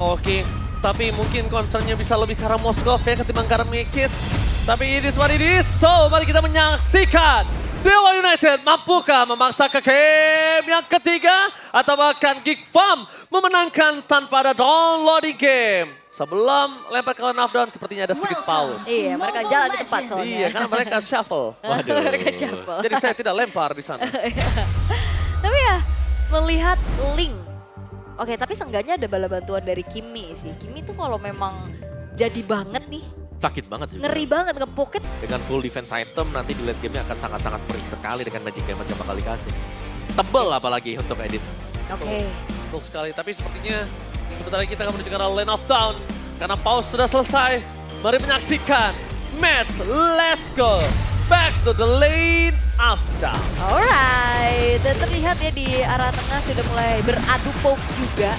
Oke, tapi mungkin concernnya bisa lebih ke arah Moskov ya ketimbang ke arah Make It. Tapi it is what it is, so mari kita menyaksikan Dewa United mampukah memaksa ke game yang ketiga atau bahkan Geek Farm memenangkan tanpa ada downloading game. Sebelum lempar ke knockdown sepertinya ada sedikit pause. Iya, mereka jalan di tempat soalnya. Iya, karena mereka shuffle. Waduh. Mereka shuffle. Jadi saya tidak lempar di sana. Tapi ya, melihat Link. Oke, tapi seenggaknya ada bala bantuan dari Kimi sih. Kimi tuh kalau memang jadi banget nih. Sakit banget juga. Ngeri banget nge-pocket. Dengan full defense item nanti di late game-nya akan sangat-sangat perih sekali dengan magic damage yang bakal dikasih. Tebel apalagi untuk edit. Oke. Betul sekali, tapi sepertinya sebentar lagi kita akan menuju ke arah lane of down. Karena pause sudah selesai. Mari menyaksikan match. Let's go. Back to the lane of down. Alright, dan terlihat ya di arah tengah sudah mulai beradu poke juga.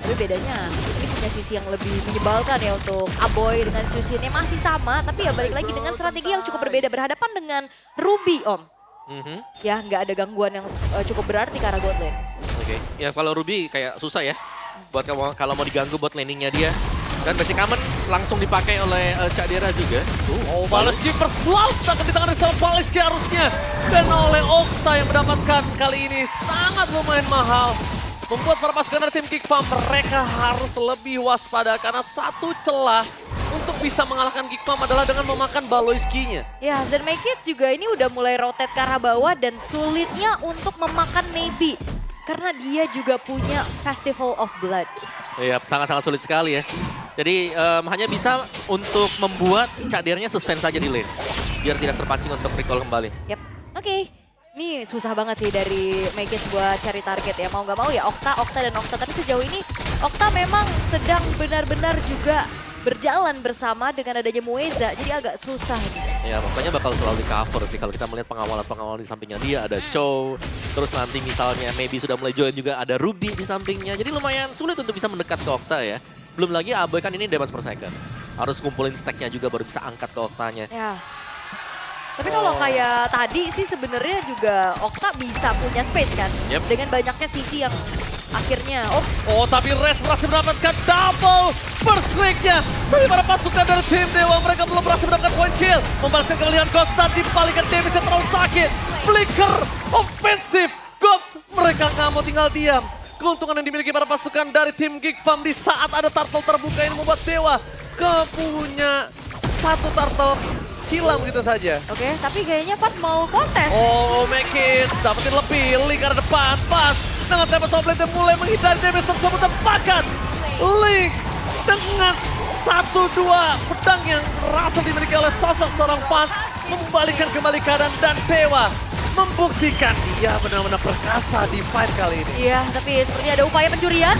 Tapi bedanya ini punya sisi yang lebih menyebalkan ya untuk Aboy dengan Susinnya masih sama. Tapi ya balik lagi dengan strategi yang cukup berbeda. Berhadapan dengan Ruby Om. Ya nggak ada gangguan yang cukup berarti ke arah bot lane. Oke, ya kalau Ruby kayak susah ya. Buat kalau mau diganggu buat landingnya dia. Dan basic common langsung dipakai oleh Cadera juga. Oh, Baleski first blood akan di tangan dari Baleski harusnya. Dan oleh Okta yang mendapatkan kali ini sangat lumayan mahal. Membuat para pasukan dari tim Geek Farm mereka harus lebih waspada karena satu celah untuk bisa mengalahkan Geek Farm adalah dengan memakan Baloiski-nya. Ya, dan Make It juga ini udah mulai rotate ke arah bawah dan sulitnya untuk memakan Maybe. Karena dia juga punya Festival of Blood. Iya, sangat-sangat sulit sekali ya. Jadi hanya bisa untuk membuat Cadernya suspend saja di lane. Biar tidak terpancing untuk recall kembali. Yap, oke. Ini susah banget sih dari Make It buat cari target ya. Mau nggak mau ya Okta dan Okta. Tapi sejauh ini Okta memang sedang benar-benar juga berjalan bersama dengan adanya Mueza. Jadi agak susah nih. Ya, pokoknya bakal selalu di cover sih kalau kita melihat pengawalan-pengawalan di sampingnya dia. Ada Chow, terus nanti misalnya maybe sudah mulai join juga ada Ruby di sampingnya. Jadi lumayan sulit untuk bisa mendekat ke Okta ya. Belum lagi Aboy kan ini damage per second. Harus kumpulin stacknya juga baru bisa angkat ke Oktanya. Ya. Tapi kalau kayak tadi sih sebenarnya juga Okta bisa punya space kan. Yep. Dengan banyaknya sisi yang akhirnya. Oh, tapi Res berhasil mendapatkan double first click-nya. Dari para pasukan dari tim Dewa mereka belum berhasil mendapatkan point kill. Membalaskan kekalian Okta dibalikan damage yang terlalu sakit. Flicker offensif. Gops mereka nggak mau tinggal diam. Keuntungan yang dimiliki para pasukan dari tim Geek Farm di saat ada turtle terbuka ini membuat Dewa punya satu turtle hilang begitu saja. Oke, tapi kayaknya Pat mau kontes. Oh, Make It dapetin lebih. Link ke depan, pas. Dengan tempat Soblade yang mulai menghindari damage tersebut tepakan. Link dengan 1-2 pedang yang berhasil dimiliki oleh sosok seorang fans. Membalikan kembali keadaan dan Dewa membuktikan dia benar-benar perkasa di fight kali ini. Iya, tapi sepertinya ada upaya pencurian.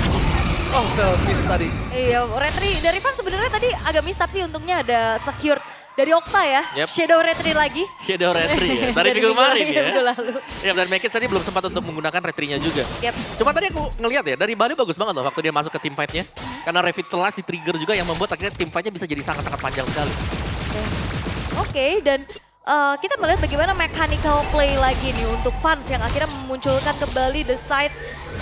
Oh, stealth miss tadi. Iya, retry dari Van sebenarnya tadi agak miss tapi untungnya ada secured dari Okta ya. Yep. Shadow retry lagi. Shadow retry ya, dari minggu kemarin ya. Minggu lalu. Ya, dan Make It tadi belum sempat untuk menggunakan retry-nya juga. Yep. Cuma tadi aku ngelihat ya, dari Bali bagus banget loh waktu dia masuk ke team fight-nya. Karena revitalize di trigger juga yang membuat akhirnya team fight-nya bisa jadi sangat-sangat panjang sekali. Oke, dan kita melihat bagaimana mechanical play lagi nih untuk fans yang akhirnya memunculkan kembali the side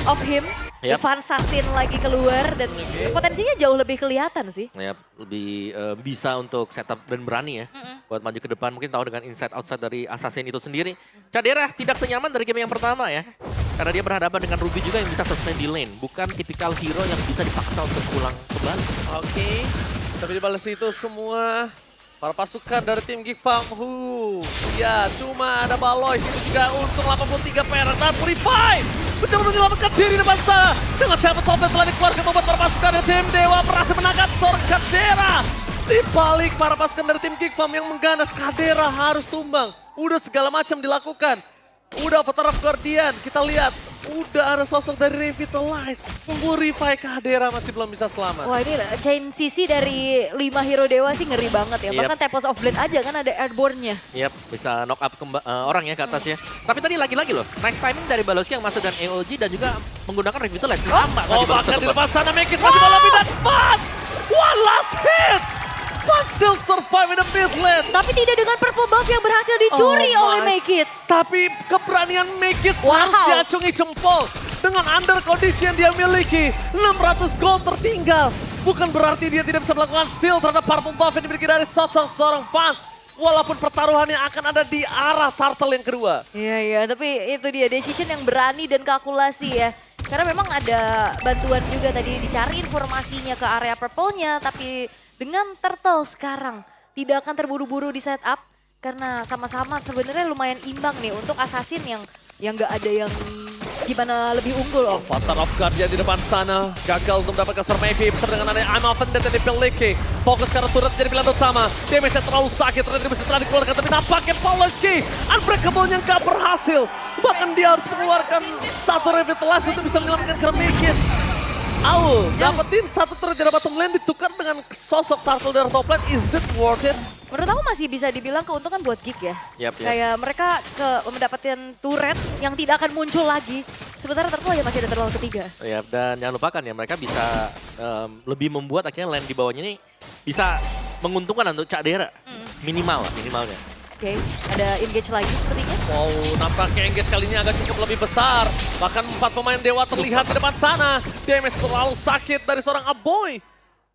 of him. Yep. Fans Assassin lagi keluar dan potensinya jauh lebih kelihatan sih. Ya, lebih bisa untuk setup dan berani ya. Buat maju ke depan, mungkin tahu dengan inside outside dari Assassin itu sendiri. Cadera tidak senyaman dari game yang pertama ya. Karena dia berhadapan dengan Ruby juga yang bisa suspend di lane. Bukan tipikal hero yang bisa dipaksa untuk pulang kembali. Oke, tapi dibalas itu semua para pasukan dari tim Geek Farm. Ya, cuma ada Baloy itu juga untung 83 perak dan Purify. Betul-betul menyelamatkan diri depan sana. Dengan dapat Soblade telah dikeluarkan membuat para pasukan dari tim Dewa berhasil menangkap seorang Cadera. Di balik para pasukan dari tim Geek Farm yang mengganas, Cadera harus tumbang. Udah segala macam dilakukan. Udah Avatar of Guardian, kita lihat. Udah ada sosok dari Revitalize. Purify Cadera masih belum bisa selamat. Wah ini chain CC dari 5 hero Dewa sih ngeri banget ya. Yep. Bahkan Tempest of Blade aja kan ada airborne-nya. Yap, bisa knock up orang ya ke atas ya. Tapi tadi lagi-lagi loh, nice timing dari Baloski yang masuk dan EOG dan juga menggunakan Revitalize. Lama Oh, tadi baru bahkan satu di bak. depan sana Make It masih lebih dan Fun! One last hit! Fun still survive in the mid lane. Tapi tidak dengan purple buff yang berhasil dicuri Oh oleh my. Make It. Tapi keberanian Make It Wow. harus diacungi jempol. dengan under kondisi yang dia miliki. 600 gold tertinggal. Bukan berarti dia tidak bisa melakukan steal terhadap Purple Buff yang dimiliki dari sosok seorang fans. Walaupun pertaruhannya akan ada di arah turtle yang kedua. Iya, tapi itu dia decision yang berani dan kalkulasi ya. Karena memang ada bantuan juga tadi dicari informasinya ke area purple-nya. Tapi dengan turtle sekarang tidak akan terburu-buru di setup. Karena sama-sama sebenarnya lumayan imbang nih untuk assassin yang nggak ada yang gimana lebih unggul om. Avatar of Guardian di depan sana. Gagal untuk mendapatkan survive dengan adanya I'm Offended dan dipiliki. Fokus karena turret jadi pilihan utama. Damage-nya terlalu sakit, ternyata bisa setelah dikeluarkan. Tapi nampaknya Poloski Unbreakable-nya nggak berhasil. Bahkan dia harus mengeluarkan satu revitalize untuk bisa menyelamatkan Kermikis. Dapetin satu turret dari bottom lane ditukar dengan sosok turtle dari top lane. Is it worth it? Menurut aku masih bisa dibilang keuntungan buat Geek ya. Yap. Kayak mereka mendapatkan turret yang tidak akan muncul lagi. Sementara Turtle ya masih ada terlalu ketiga. Ya, dan jangan lupakan ya mereka bisa lebih membuat akhirnya lane di bawahnya ini bisa menguntungkan untuk Cak Dera. Minimalnya. Oke, ada engage lagi sepertinya. Wow, nampaknya engage kali ini agak cukup lebih besar. Bahkan 4 pemain Dewa terlihat di depan sana. Damage terlalu sakit dari seorang Aboy.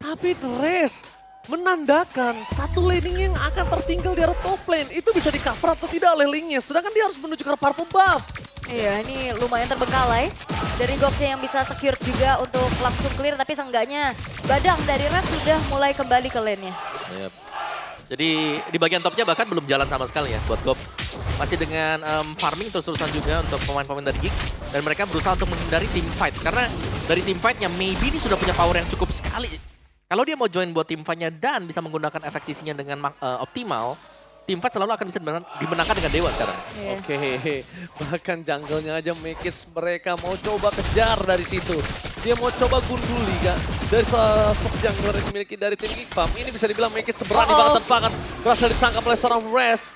Tapi Thresh menandakan satu laning yang akan tertinggal di arah top lane. Itu bisa di cover atau tidak oleh linknya. Sedangkan dia harus menuju ke arah Purple Buff. Iya, ini lumayan terbengkalai. Dari Goxnya yang bisa secure juga untuk langsung clear. Tapi seenggaknya Badang dari Red sudah mulai kembali ke lane-nya. Yap. Jadi di bagian topnya bahkan belum jalan sama sekali ya buat Gops. Masih dengan farming terus-terusan juga untuk pemain-pemain dari Geek. Dan mereka berusaha untuk menghindari team fight. Karena dari team fight-nya maybe ini sudah punya power yang cukup sekali. Kalau dia mau join buat team fight-nya dan bisa menggunakan efek sisinya dengan optimal, team fight selalu akan bisa dimenangkan dengan Dewa sekarang. Iya. Oke, bahkan jungle-nya aja Mekits mereka mau coba kejar dari situ. Dia mau coba gunduli kan dari sosok jungler yang dimiliki dari tim Geek Farm. Ini bisa dibilang Mekits seberani banget tanpa akan berhasil ditangkap oleh seorang Res.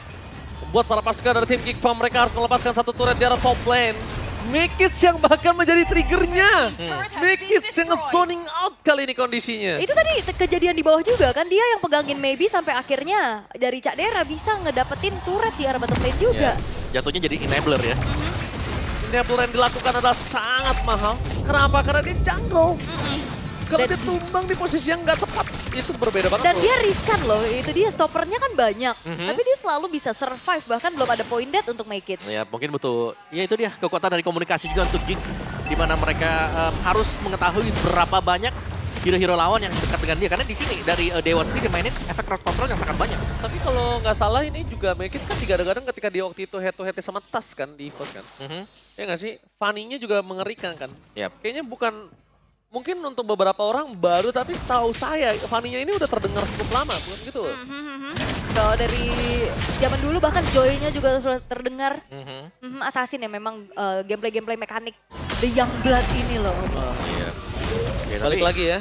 Buat para pasukan dari tim Geek Farm mereka harus melepaskan satu turret di arah top lane. Mekits yang bahkan menjadi triggernya. Mekits yang nge-zoning out kali ini kondisinya. Itu tadi kejadian di bawah juga kan, dia yang pegangin maybe sampai akhirnya dari Cak Dera bisa ngedapetin turret di arah bottom lane juga. Ya, jatuhnya jadi enabler ya. Enabler yang dilakukan adalah sangat mahal. Kenapa? Karena dia jungle. Kalau dia tumbang di posisi yang nggak tepat, itu berbeda banget. Dan dia riskan loh, itu dia stoppernya kan banyak. Tapi dia selalu bisa survive, bahkan belum ada point death untuk make it. Ya mungkin butuh, ya itu dia kekuatan dari komunikasi juga untuk Geek. Di mana mereka harus mengetahui berapa banyak hero-hero lawan yang dekat dengan dia. Karena di sini dari Dewa sendiri mainin efek crowd control yang sangat banyak. Tapi kalau nggak salah ini juga Mekits kan digadang-gadang ketika dia waktu itu head to head sama Tas kan di EVOS kan. Ya nggak sih? Fanny-nya juga mengerikan kan. Yap. Kayaknya bukan, mungkin untuk beberapa orang baru tapi setahu saya Fanny-nya ini udah terdengar cukup lama, bukan gitu? Kalau dari zaman dulu bahkan Joy-nya juga sudah terdengar. Assassin ya memang gameplay mekanik The Youngblood ini loh. Iya. Ya, Balik lagi ya.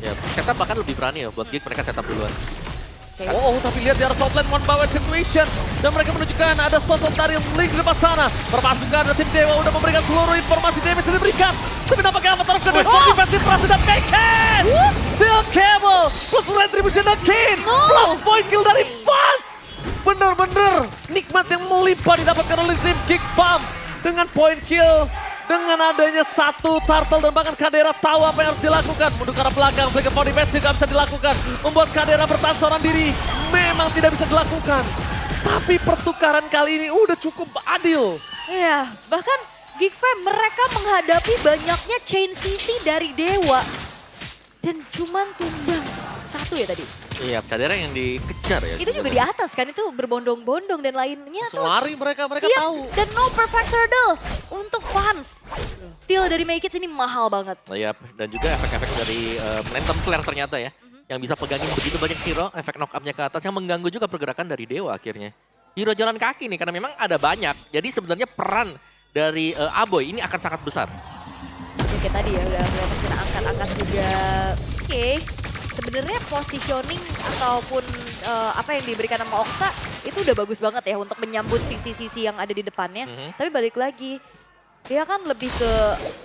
Ya, setup bahkan lebih berani ya buat Geek, mereka setup duluan. Oh, tapi lihat di arah top lane one by one situation. Dan mereka menunjukkan ada sosok dari Link di depan sana. Perpasukan dari tim Dewa udah memberikan seluruh informasi damage yang diberikan. Tapi nampaknya Avatar of Goodness defensif berhasil dan Bacon! Still Cable! Plus retribution dan Kane! Plus point kill dari Fans! Bener-bener nikmat yang melimpah didapatkan oleh tim Geek Farm. Dengan point kill. Dengan adanya satu turtle dan bahkan Kadera tahu apa yang harus dilakukan. Mundur ke arah belakang, flicker body match tidak bisa dilakukan. Membuat Kadera bertahan seorang diri. Memang tidak bisa dilakukan. Tapi pertukaran kali ini udah cukup adil. Iya, bahkan Geek Fam mereka menghadapi banyaknya chain CC dari Dewa. Dan cuman tumbang satu ya tadi. Iya, Kadera yang dikejar ya. Itu juga di atas kan, itu berbondong-bondong dan lainnya Langsung lari mereka siap. tahu. Dan no perfect hurdle untuk fans. Steal dari Make It ini mahal banget. Iya, dan juga efek-efek dari Lantern Flare ternyata ya. Yang bisa pegangin begitu banyak hero, efek knock up-nya ke atas yang mengganggu juga pergerakan dari Dewa akhirnya. Hero jalan kaki nih, karena memang ada banyak. Jadi sebenarnya peran dari Aboy ini akan sangat besar. Oke tadi ya udah kita angkat-angkat juga. Oke. Sebenarnya positioning ataupun apa yang diberikan sama Okta itu udah bagus banget ya untuk menyambut sisi-sisi yang ada di depannya. Tapi balik lagi, dia kan lebih ke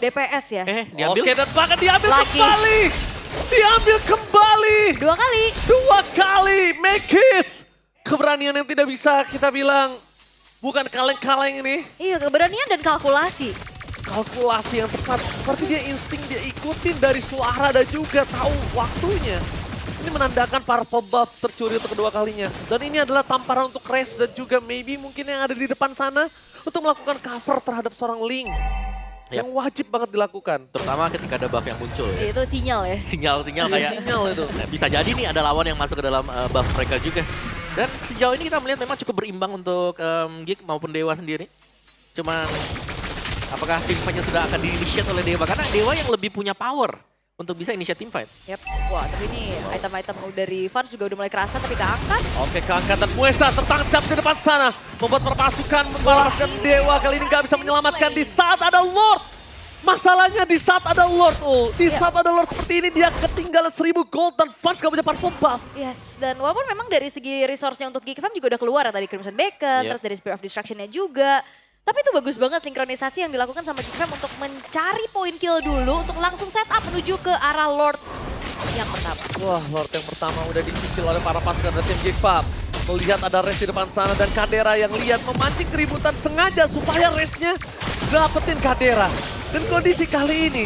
DPS ya. Diambil. Oke, dan bahkan diambil Lagi. kembali. Diambil kembali. 2 kali. 2 kali. Make it. Keberanian yang tidak bisa kita bilang bukan kaleng-kaleng ini. Iya, keberanian dan kalkulasi. kalkulasi yang tepat. Seperti dia insting, dia ikutin dari suara dan juga tahu waktunya. Ini menandakan Purple Buff tercuri untuk kedua kalinya. Dan ini adalah tamparan untuk Raze dan juga maybe mungkin yang ada di depan sana untuk melakukan cover terhadap seorang Ling. Yap. Yang wajib banget dilakukan. Terutama ketika ada buff yang muncul. Ya. Itu sinyal ya. Sinyal-sinyal Iya, kayak sinyal itu. Nah, bisa jadi nih ada lawan yang masuk ke dalam buff mereka juga. Dan sejauh ini kita melihat memang cukup berimbang untuk Geek maupun Dewa sendiri. Cuman apakah tim fight-nya sudah akan di-initiate oleh Dewa? Karena Dewa yang lebih punya power untuk bisa initiate team fight. Yap. Wah, tapi ini item-item dari Vans juga udah mulai kerasa tapi keangkat. Oke, keangkat dan Muesa tertangkap di depan sana. Membuat perpasukan membalaskan Dewa kali ini nggak bisa menyelamatkan di saat ada Lord. Masalahnya di saat ada Lord, di saat ada Lord seperti ini dia ketinggalan 1000 gold dan Vans gak punya Purple Buff. Yes, dan walaupun memang dari segi resource-nya untuk Geek Fam juga udah keluar ya tadi Crimson Beacon, Yep. terus dari Spear of Destruction-nya juga. Tapi itu bagus banget sinkronisasi yang dilakukan sama Geek Fam untuk mencari poin kill dulu untuk langsung setup menuju ke arah Lord yang pertama. Wah, Lord yang pertama udah dicicil oleh para pasukan dari tim Geek Fam. Melihat ada Raze di depan sana dan Kadera yang lihat memancing keributan sengaja supaya Raze-nya dapetin Kadera. Dan kondisi kali ini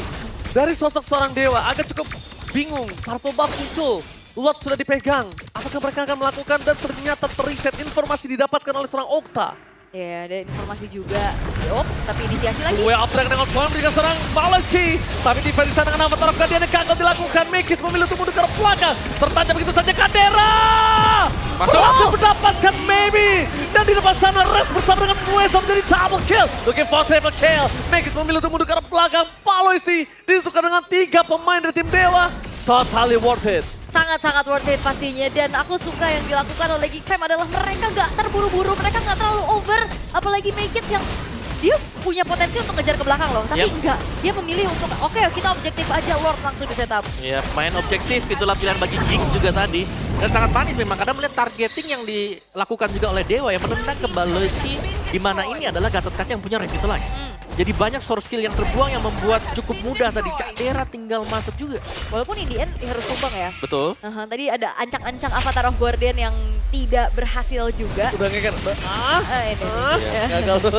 dari sosok seorang Dewa agak cukup bingung. Purple Buff muncul, Lord sudah dipegang. Apakah mereka akan melakukan dan ternyata teriset informasi didapatkan oleh seorang Okta. Ya, ada informasi juga. Yup, tapi inisiasi lagi. Way up dengan outbound memberikan serang Baloski. Tapi defense di sana dengan avatar of Guardian yang gagal dilakukan. Mekis memilih untuk mundur ke belakang. Tertancap begitu saja Kadera. Masuk. Berhasil mendapatkan maybe. Dan di depan sana Res bersama dengan Muesa menjadi double kill. Looking for triple kill. Mekis memilih untuk mundur ke belakang. Baloski ditukar dengan 3 pemain dari tim Dewa. Totally worth it. Sangat-sangat worth it pastinya. Dan aku suka yang dilakukan oleh Geek Fam adalah mereka nggak terburu-buru, mereka nggak terlalu over. Apalagi Maykits yang dia punya potensi untuk ngejar ke belakang loh. Tapi Yep. enggak, dia memilih untuk oke, kita objektif aja, Lord langsung di setup. Ya, main objektif itulah pilihan bagi Geek juga tadi. Dan sangat manis memang karena melihat targeting yang dilakukan juga oleh Dewa yang menendang ke Baloski, di mana ini adalah Gatot Kaca yang punya Revitalize. Jadi banyak source skill yang terbuang yang membuat cukup mudah tadi Kadera tinggal masuk juga. Walaupun in the end harus tumbang ya. Betul. Tadi ada ancang-ancang Avatar of Guardian yang tidak berhasil juga. Udah ngeket. Ini. Gagal tuh.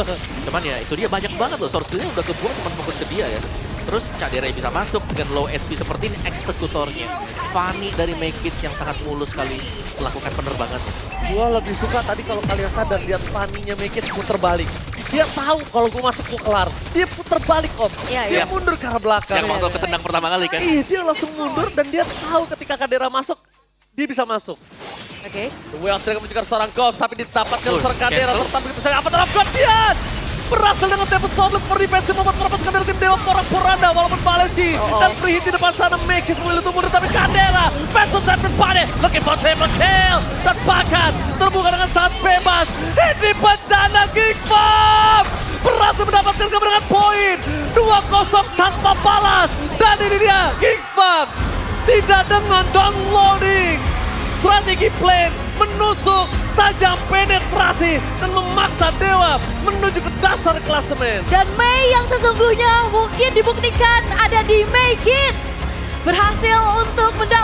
Cuman ya itu dia banyak banget loh source skillnya udah kebuang cuma fokus ke dia ya. Terus Kadera bisa masuk dengan low SP seperti ini eksekutornya. Fanny dari Maykits yang sangat mulus sekali melakukan penerbangan. Gua lebih suka tadi kalau kalian sadar lihat Fanny-nya Mekis puter balik. Dia tahu kalau gue masuk gue kelar. Dia puter balik om. Iya, Dia iya. mundur ke arah belakang. Yang waktu ketendang pertama kali kan. Iya, dia langsung mundur dan dia tahu ketika Kadera masuk, dia bisa masuk. Oke. Well, tidak menunjukkan seorang God, tapi ditapatkan seorang Kadera. cancel. Tetapi itu saya apa terhadap Guardian. Berhasil dengan Tempest Swordlet for defensive membuat perpasukan dari tim Dewa porak-poranda walaupun Baleski dan free hit di depan sana Mekis memilih untuk mundur tapi Kadera Pencil Tempest Pade looking for triple kill dan bahkan terbuka dengan sangat bebas ini bencana Geek Fam berhasil mendapatkan kemenangan poin 2-0 tanpa balas dan ini dia Geek Fam tidak dengan downloading strategi plan menusuk tajam penetrasi dan memaksa Dewa menuju ke dasar klasemen. Dan Mei yang sesungguhnya mungkin dibuktikan ada di Maykits. Berhasil untuk mendapatkan